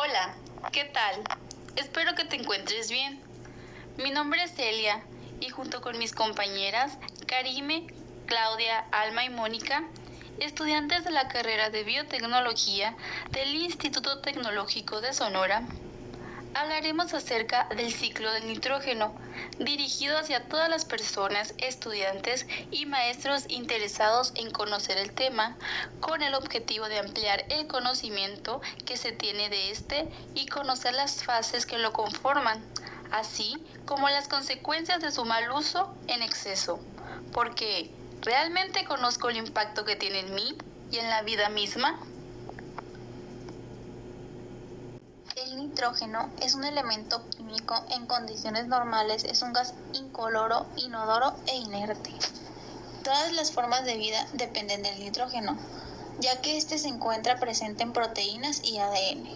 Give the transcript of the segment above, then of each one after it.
Hola, ¿qué tal? Espero que te encuentres bien. Mi nombre es Celia y junto con mis compañeras Karime, Claudia, Alma y Mónica, estudiantes de la carrera de Biotecnología del Instituto Tecnológico de Sonora, hablaremos acerca del ciclo del nitrógeno, dirigido hacia todas las personas, estudiantes y maestros interesados en conocer el tema, con el objetivo de ampliar el conocimiento que se tiene de este y conocer las fases que lo conforman, así como las consecuencias de su mal uso en exceso, porque ¿realmente conozco el impacto que tiene en mí y en la vida misma? El nitrógeno es un elemento químico en condiciones normales, es un gas incoloro, inodoro e inerte. Todas las formas de vida dependen del nitrógeno, ya que este se encuentra presente en proteínas y ADN.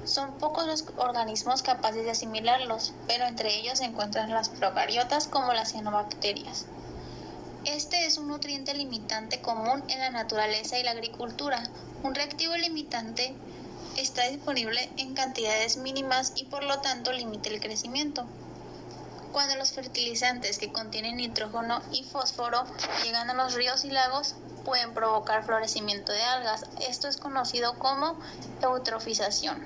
Son pocos los organismos capaces de asimilarlos, pero entre ellos se encuentran las procariotas como las cianobacterias. Este es un nutriente limitante común en la naturaleza y la agricultura. Un reactivo limitante está disponible en cantidades mínimas y por lo tanto limita el crecimiento. Cuando los fertilizantes que contienen nitrógeno y fósforo llegan a los ríos y lagos, pueden provocar florecimiento de algas. Esto es conocido como eutrofización.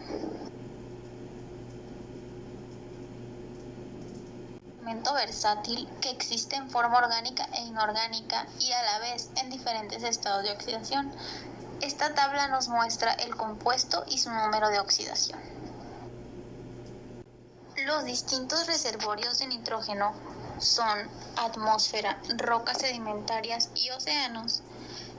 Elemento versátil que existe en forma orgánica e inorgánica y a la vez en diferentes estados de oxidación. Esta tabla nos muestra el compuesto y su número de oxidación. Los distintos reservorios de nitrógeno son atmósfera, rocas sedimentarias y océanos.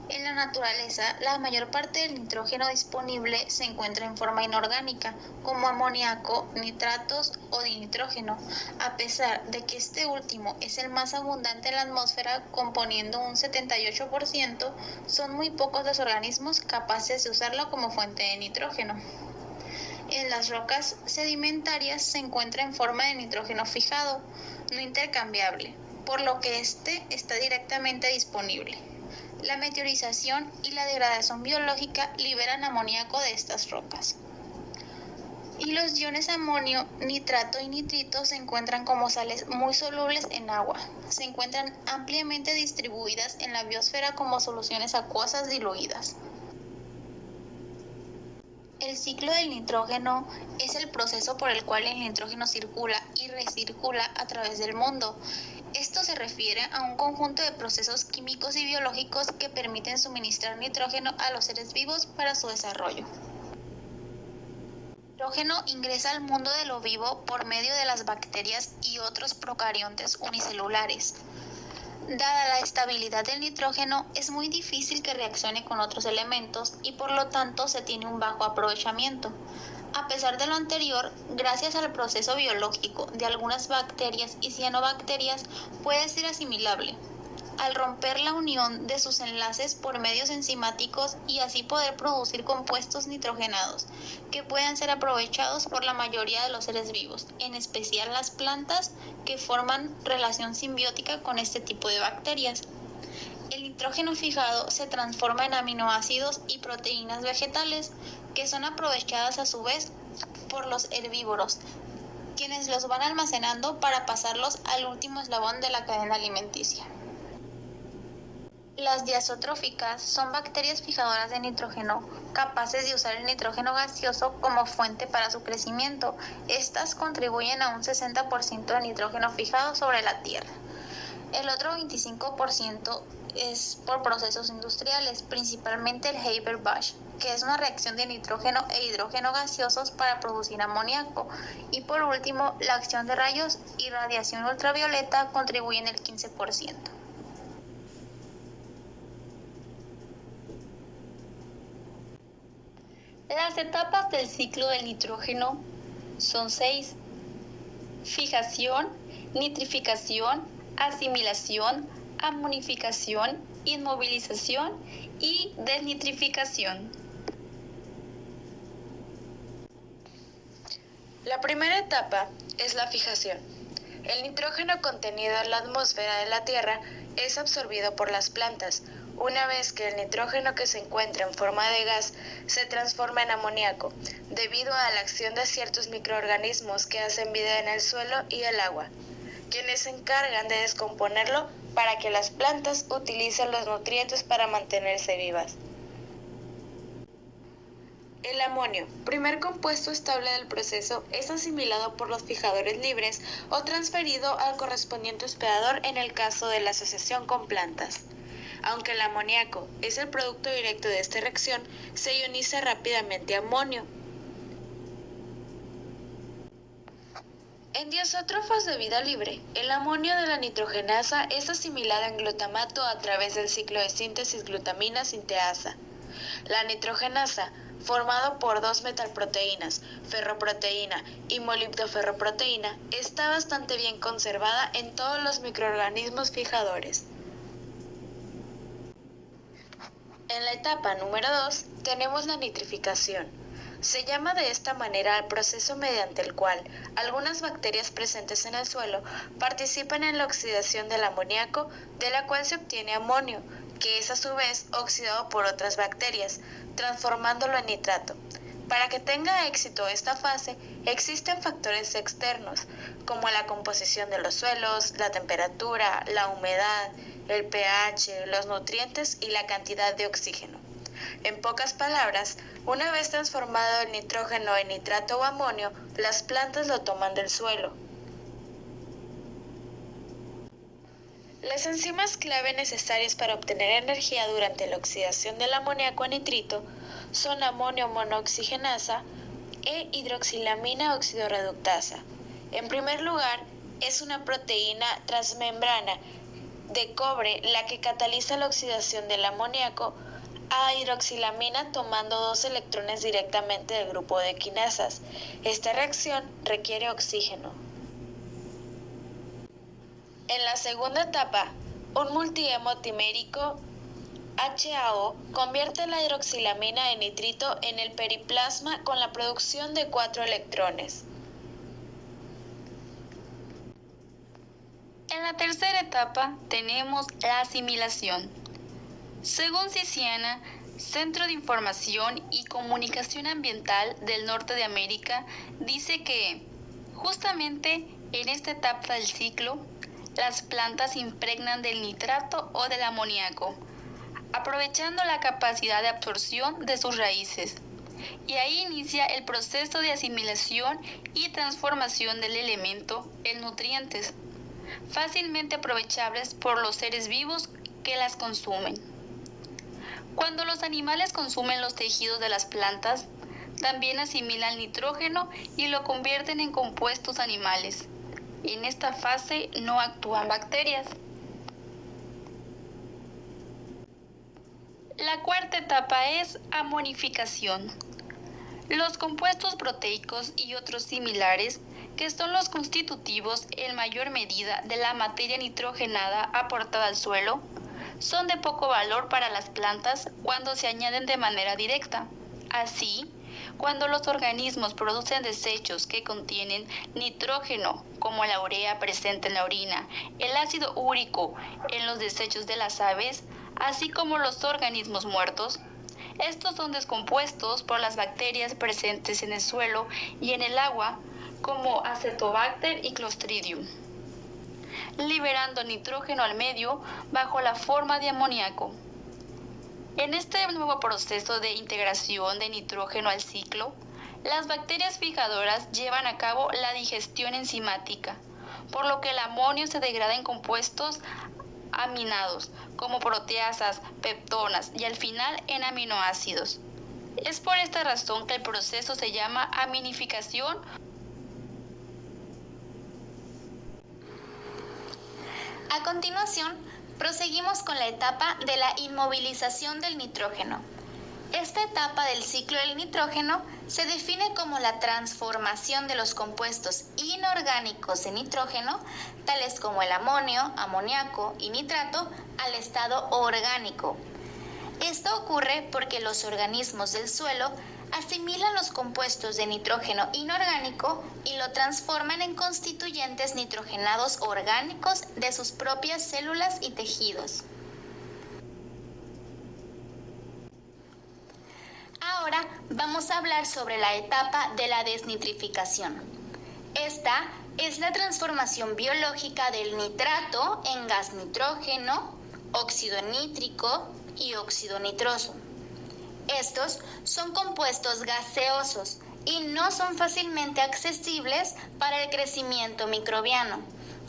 En la naturaleza, la mayor parte del nitrógeno disponible se encuentra en forma inorgánica, como amoníaco, nitratos o dinitrógeno, a pesar de que este último es el más abundante en la atmósfera, componiendo un 78%, son muy pocos los organismos capaces de usarlo como fuente de nitrógeno. En las rocas sedimentarias se encuentra en forma de nitrógeno fijado, no intercambiable, por lo que este está directamente disponible. La meteorización y la degradación biológica liberan amoníaco de estas rocas. Y los iones amonio, nitrato y nitrito se encuentran como sales muy solubles en agua. Se encuentran ampliamente distribuidas en la biosfera como soluciones acuosas diluidas. El ciclo del nitrógeno es el proceso por el cual el nitrógeno circula y recircula a través del mundo. Esto se refiere a un conjunto de procesos químicos y biológicos que permiten suministrar nitrógeno a los seres vivos para su desarrollo. El nitrógeno ingresa al mundo de lo vivo por medio de las bacterias y otros procariontes unicelulares. Dada la estabilidad del nitrógeno, es muy difícil que reaccione con otros elementos y por lo tanto se tiene un bajo aprovechamiento. A pesar de lo anterior, gracias al proceso biológico de algunas bacterias y cianobacterias, puede ser asimilable al romper la unión de sus enlaces por medios enzimáticos y así poder producir compuestos nitrogenados que puedan ser aprovechados por la mayoría de los seres vivos, en especial las plantas que forman relación simbiótica con este tipo de bacterias. El nitrógeno fijado se transforma en aminoácidos y proteínas vegetales que son aprovechadas a su vez por los herbívoros, quienes los van almacenando para pasarlos al último eslabón de la cadena alimenticia. Las diazotróficas son bacterias fijadoras de nitrógeno, capaces de usar el nitrógeno gaseoso como fuente para su crecimiento. Estas contribuyen a un 60% de nitrógeno fijado sobre la Tierra. El otro 25% es por procesos industriales, principalmente el Haber-Bosch, que es una reacción de nitrógeno e hidrógeno gaseosos para producir amoníaco. Y por último, la acción de rayos y radiación ultravioleta contribuyen el 15%. Las etapas del ciclo del nitrógeno son 6: fijación, nitrificación, asimilación, amonificación, inmovilización y desnitrificación. La primera etapa es la fijación. El nitrógeno contenido en la atmósfera de la Tierra es absorbido por las plantas, una vez que el nitrógeno que se encuentra en forma de gas se transforma en amoníaco, debido a la acción de ciertos microorganismos que hacen vida en el suelo y el agua, quienes se encargan de descomponerlo para que las plantas utilicen los nutrientes para mantenerse vivas. El amonio, primer compuesto estable del proceso, es asimilado por los fijadores libres o transferido al correspondiente hospedador en el caso de la asociación con plantas. Aunque el amoníaco es el producto directo de esta reacción, se ioniza rápidamente a amonio. En diazótrofos de vida libre, el amonio de la nitrogenasa es asimilado en glutamato a través del ciclo de síntesis glutamina sinteasa. La nitrogenasa, formado por dos metalproteínas, ferroproteína y molibdoferroproteína, está bastante bien conservada en todos los microorganismos fijadores. En la etapa número 2 tenemos la nitrificación. Se llama de esta manera al proceso mediante el cual algunas bacterias presentes en el suelo participan en la oxidación del amoníaco, de la cual se obtiene amonio, que es a su vez oxidado por otras bacterias, transformándolo en nitrato. Para que tenga éxito esta fase, existen factores externos, como la composición de los suelos, la temperatura, la humedad, el pH, los nutrientes y la cantidad de oxígeno. En pocas palabras, una vez transformado el nitrógeno en nitrato o amonio, las plantas lo toman del suelo. Las enzimas clave necesarias para obtener energía durante la oxidación del amoníaco a nitrito son amonio monooxigenasa e hidroxilamina oxidorreductasa. En primer lugar, es una proteína transmembrana de cobre la que cataliza la oxidación del amoníaco a hidroxilamina tomando 2 electrones directamente del grupo de quinasas. Esta reacción requiere oxígeno. En la segunda etapa, un multihemotimérico HAO convierte la hidroxilamina en nitrito en el periplasma con la producción de 4 electrones. En la tercera etapa tenemos la asimilación. Según Ciciana, Centro de Información y Comunicación Ambiental del Norte de América, dice que justamente en esta etapa del ciclo, las plantas se impregnan del nitrato o del amoníaco, aprovechando la capacidad de absorción de sus raíces. Y ahí inicia el proceso de asimilación y transformación del elemento en nutrientes, fácilmente aprovechables por los seres vivos que las consumen. Cuando los animales consumen los tejidos de las plantas, también asimilan nitrógeno y lo convierten en compuestos animales. En esta fase no actúan bacterias. La cuarta etapa es amonificación. Los compuestos proteicos y otros similares, que son los constitutivos en mayor medida de la materia nitrogenada aportada al suelo, son de poco valor para las plantas cuando se añaden de manera directa. Así, cuando los organismos producen desechos que contienen nitrógeno, como la urea presente en la orina, el ácido úrico en los desechos de las aves, así como los organismos muertos, estos son descompuestos por las bacterias presentes en el suelo y en el agua, como Acetobacter y Clostridium, liberando nitrógeno al medio bajo la forma de amoníaco. En este nuevo proceso de integración de nitrógeno al ciclo, las bacterias fijadoras llevan a cabo la digestión enzimática, por lo que el amonio se degrada en compuestos aminados, como proteasas, peptonas y al final en aminoácidos. Es por esta razón que el proceso se llama aminificación. A continuación, proseguimos con la etapa de la inmovilización del nitrógeno. Esta etapa del ciclo del nitrógeno se define como la transformación de los compuestos inorgánicos de nitrógeno, tales como el amonio, amoníaco y nitrato, al estado orgánico. Esto ocurre porque los organismos del suelo asimilan los compuestos de nitrógeno inorgánico y lo transforman en constituyentes nitrogenados orgánicos de sus propias células y tejidos. Ahora vamos a hablar sobre la etapa de la desnitrificación. Esta es la transformación biológica del nitrato en gas nitrógeno, óxido nítrico y óxido nitroso. Estos son compuestos gaseosos y no son fácilmente accesibles para el crecimiento microbiano.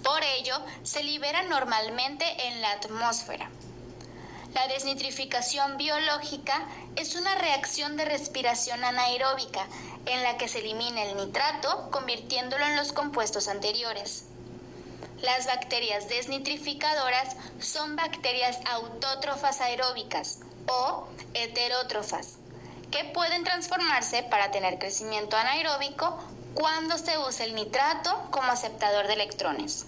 Por ello, se liberan normalmente en la atmósfera. La desnitrificación biológica es una reacción de respiración anaeróbica en la que se elimina el nitrato convirtiéndolo en los compuestos anteriores. Las bacterias desnitrificadoras son bacterias autótrofas aeróbicas o heterótrofas, que pueden transformarse para tener crecimiento anaeróbico cuando se usa el nitrato como aceptador de electrones.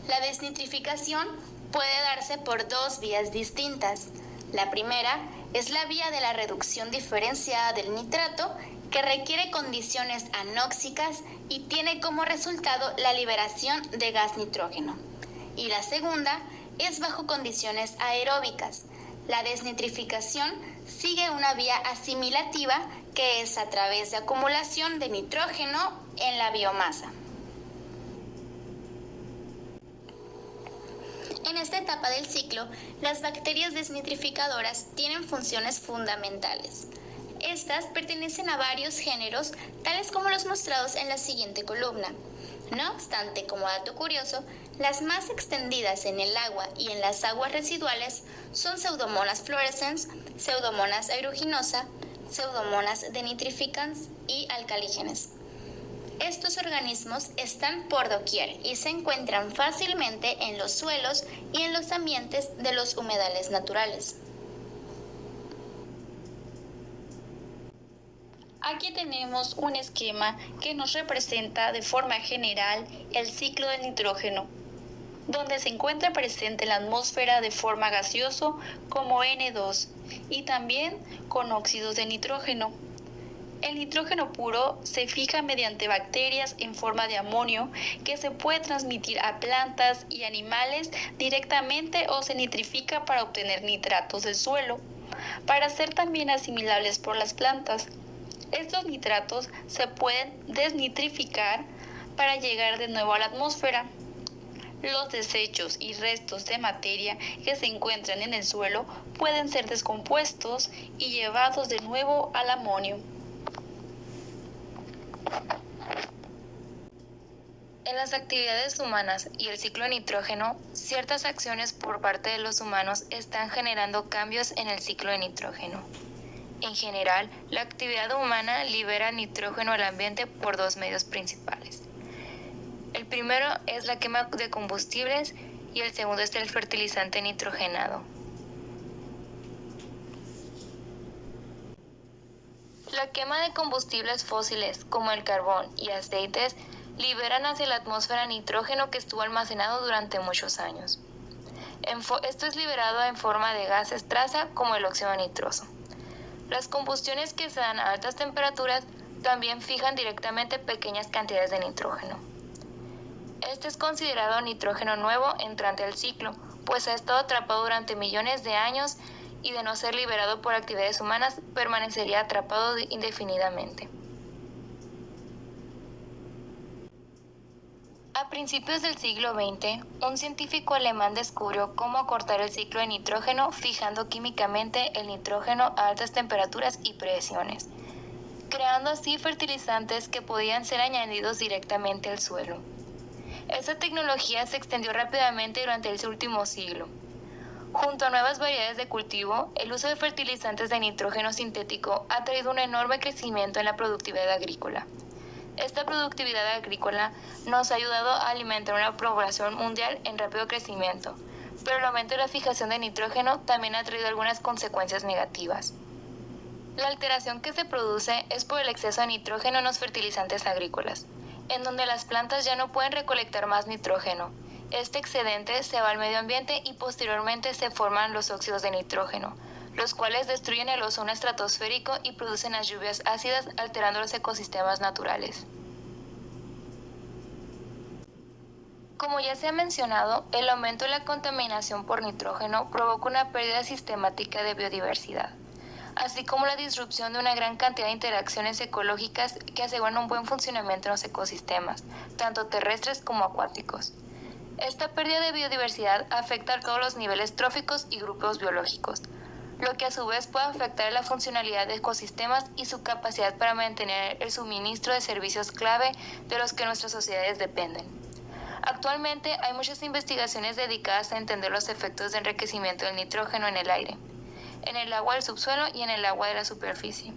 La desnitrificación puede darse por dos vías distintas. La primera es la vía de la reducción diferenciada del nitrato, que requiere condiciones anóxicas y tiene como resultado la liberación de gas nitrógeno. Y la segunda es bajo condiciones aeróbicas. La desnitrificación sigue una vía asimilativa, que es a través de acumulación de nitrógeno en la biomasa. En esta etapa del ciclo, las bacterias desnitrificadoras tienen funciones fundamentales. Estas pertenecen a varios géneros, tales como los mostrados en la siguiente columna. No obstante, como dato curioso, las más extendidas en el agua y en las aguas residuales son Pseudomonas fluorescens, Pseudomonas aeruginosa, Pseudomonas denitrificans y alcalígenes. Estos organismos están por doquier y se encuentran fácilmente en los suelos y en los ambientes de los humedales naturales. Aquí tenemos un esquema que nos representa de forma general el ciclo del nitrógeno, donde se encuentra presente la atmósfera de forma gaseoso como N2 y también con óxidos de nitrógeno. El nitrógeno puro se fija mediante bacterias en forma de amonio que se puede transmitir a plantas y animales directamente o se nitrifica para obtener nitratos del suelo, para ser también asimilables por las plantas. Estos nitratos se pueden desnitrificar para llegar de nuevo a la atmósfera. Los desechos y restos de materia que se encuentran en el suelo pueden ser descompuestos y llevados de nuevo al amonio. En las actividades humanas y el ciclo de nitrógeno, ciertas acciones por parte de los humanos están generando cambios en el ciclo de nitrógeno. En general, la actividad humana libera nitrógeno al ambiente por dos medios principales. El primero es la quema de combustibles y el segundo es el fertilizante nitrogenado. La quema de combustibles fósiles como el carbón y aceites liberan hacia la atmósfera nitrógeno que estuvo almacenado durante muchos años. Esto es liberado en forma de gases traza como el óxido nitroso. Las combustiones que se dan a altas temperaturas también fijan directamente pequeñas cantidades de nitrógeno. Este es considerado nitrógeno nuevo entrante al ciclo, pues ha estado atrapado durante millones de años y de no ser liberado por actividades humanas permanecería atrapado indefinidamente. A principios del siglo XX, un científico alemán descubrió cómo acortar el ciclo de nitrógeno fijando químicamente el nitrógeno a altas temperaturas y presiones, creando así fertilizantes que podían ser añadidos directamente al suelo. Esta tecnología se extendió rápidamente durante el último siglo. Junto a nuevas variedades de cultivo, el uso de fertilizantes de nitrógeno sintético ha traído un enorme crecimiento en la productividad agrícola. Esta productividad agrícola nos ha ayudado a alimentar una población mundial en rápido crecimiento, pero el aumento de la fijación de nitrógeno también ha traído algunas consecuencias negativas. La alteración que se produce es por el exceso de nitrógeno en los fertilizantes agrícolas, en donde las plantas ya no pueden recolectar más nitrógeno. Este excedente se va al medio ambiente y posteriormente se forman los óxidos de nitrógeno, los cuales destruyen el ozono estratosférico y producen las lluvias ácidas, alterando los ecosistemas naturales. Como ya se ha mencionado, el aumento de la contaminación por nitrógeno provoca una pérdida sistemática de biodiversidad. así como la disrupción de una gran cantidad de interacciones ecológicas que aseguran un buen funcionamiento en los ecosistemas, tanto terrestres como acuáticos. Esta pérdida de biodiversidad afecta a todos los niveles tróficos y grupos biológicos, lo que a su vez puede afectar la funcionalidad de ecosistemas y su capacidad para mantener el suministro de servicios clave de los que nuestras sociedades dependen. Actualmente hay muchas investigaciones dedicadas a entender los efectos de enriquecimiento del nitrógeno en el aire, en el agua del subsuelo y en el agua de la superficie.